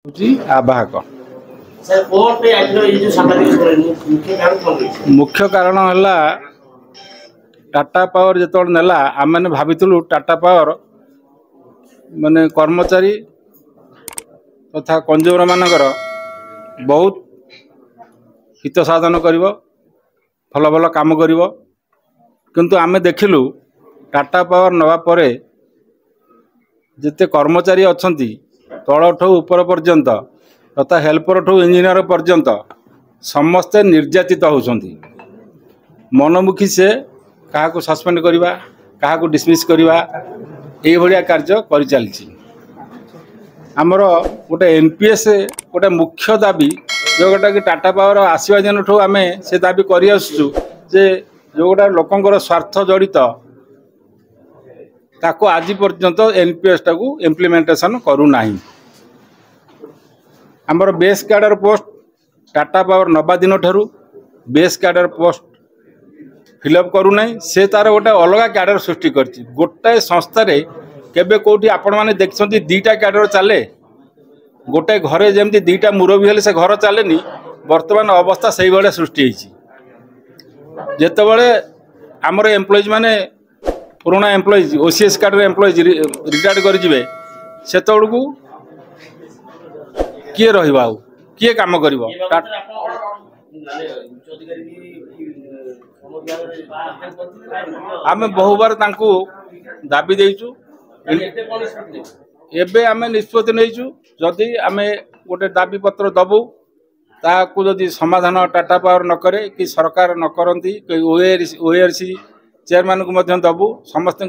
आवाहक मुख्य कारण है टाटा पावर जो नेला आम मैंने भाविलु टाटा पावर माने कर्मचारी तथा कंज्यूमर मानकर बहुत हित साधन कर भल भल काम कर किंतु आमे देखिलु टाटा पावर नवा परे जिते कर्मचारी अच्छा तल ठू ऊपर पर्यंत तथा हेल्पर ठू इंजीनियर पर्यंत समस्ते निर्यातित होती मनमुखी से क्या सस्पेंड करवा क्या डिसमिस करवा ये कार्य कर चली आमर गोटे एनपीएस गोटे मुख्य दाबी जोटा कि टाटा पावर आसवा दिन ठू आम से दाबी कर जोटा लोकंर स्वार्थ जड़ित ताको आज पर्यंत एनपीएस टाकू इम्प्लीमेंटेशन करूना आमर base cadre post Tata power नवा दिन ठारू बेस कैडर पोस्ट फिलअप करूना से तार गोटे अलग कैडर सृष्टि कर गोटाए संस्थार केबे कोठी आपण माने देखछन्ती दीटा कैडर चले गोटे घरे जमती दीटा मुरबी हेले से घर चलेनी वर्तमान अवस्था से भाया सृष्टि होती जेतेबेले आमर एम्प्लॉइज माने पुराना employees OCS card employees retired कर जिवे सेतबेलू किए रहिबा किए काम करिवो आमे बहु बार तांकू दाबी देइचु एबे आमे निष्पत्ति नैचु जदि आमे गोटे दाबी पत्र दबु ताकू जदि समाधान टाटा पावर न करे कि सरकार न करती ओएआरसी चेयरमैन को मध्य दबु समस्त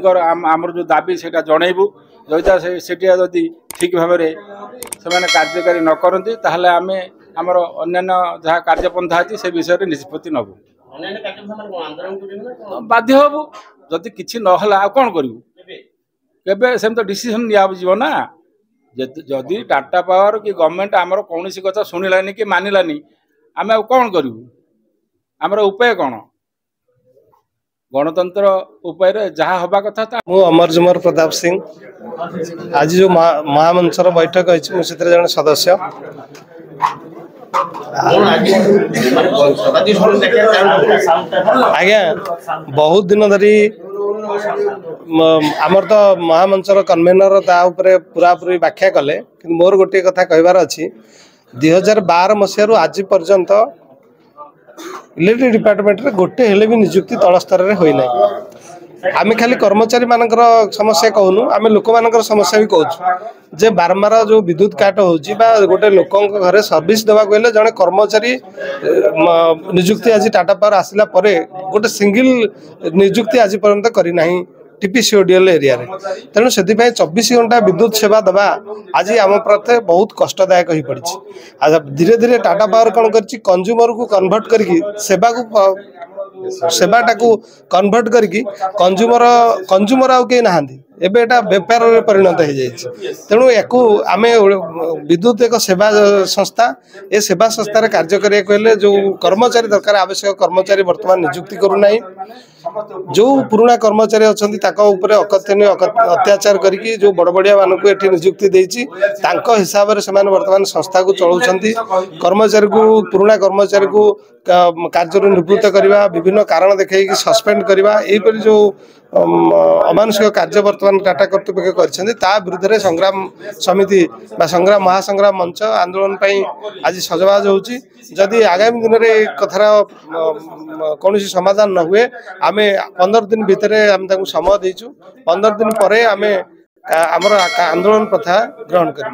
आमर जो दाबी से जनइबू जैसा से जदि ठीक भाव से कार्यकारी न करती ताहले आमे आमर अन्यान्य जहाँ कार्यपंथा अच्छी से विषय में निष्पत्ति नबू बाध्य हबू जदि किसी ना कौन करूँ केबे सेम तो डिसीजन निया ना जदि टाटा पावर कि गवर्नमेंट आमर कौन कथा शुणिलानी कि मानिलानी आम कौन करूँ आमर उपाय कौन गणतंत्र उपाय जहाँ हवा कथा मु अमरजुमर प्रताप सिंह आज जो महामंचर बैठक है जन सदस्य आज्ञा बहुत दिन धरी आमर तो महामंचर कन्वेनर पूरा पूरी व्याख्या कले कि मोर गोटे कथा कहबार अच्छी 2012 मसीह आज पर्यंत इलेक्ट्रिक डिपार्टमेंट रे गोटे हेले भी नियुक्ति तल स्तर रे होई नाही आमे खाली कर्मचारी मानकर समस्या कहूनु आमे लोक मानकर समस्या भी कहूँ जे बारंबार जो विद्युत काट होची बा गोटे लोकों घरे सर्विस देवा गले जड़े कर्मचारी नियुक्ति आज टाटा पावर आसिला परे गोटे सिंगल नियुक्ति आज पर्यंत करी नाही टीपीसीओडीएल एरिया रे तेणु से 24 घंटा विद्युत सेवा दबा आज आम प्रति बहुत कष्टदायक हो पड़ी आज धीरे धीरे टाटा पावर कौन कर कंज्यूमर को कन्वर्ट करके सेवाटा को कन्वर्ट करके कंज्यूमर आउ कहीं नहांती एबे एटा व्यापार रे परिणत हो जाए तेणु याकू आम विद्युत एक सेवा संस्था ए सेवा संस्था कार्य करने जो कर्मचारी दरकार आवश्यक कर्मचारी वर्तमान नियुक्ति करूना जो पुराना कर्मचारी अच्छा अकथनीय अत्याचार करके जो बड़ बड़िया मानक ये नियुक्ति देती हिसाब से वर्तमान संस्था को चलाउछंती कर्मचारी को पुराना कर्मचारी को कार्य निवृत्त करवा विभिन्न कारण देखा सस्पेंड करवा यहीपरि जो अमानुषिक कार्य वर्तमान टाटा कर्तृपक्ष कर विरुद्ध संग्राम समिति संग्राम महासंग्राम मंच आंदोलन आज सजबाज होची जदि आगामी दिन में कथार कौन समाधान न हुए आम 15 दिन भितर आम समय देचु 15 दिन पर आम आंदोलन प्रथा ग्रहण कर।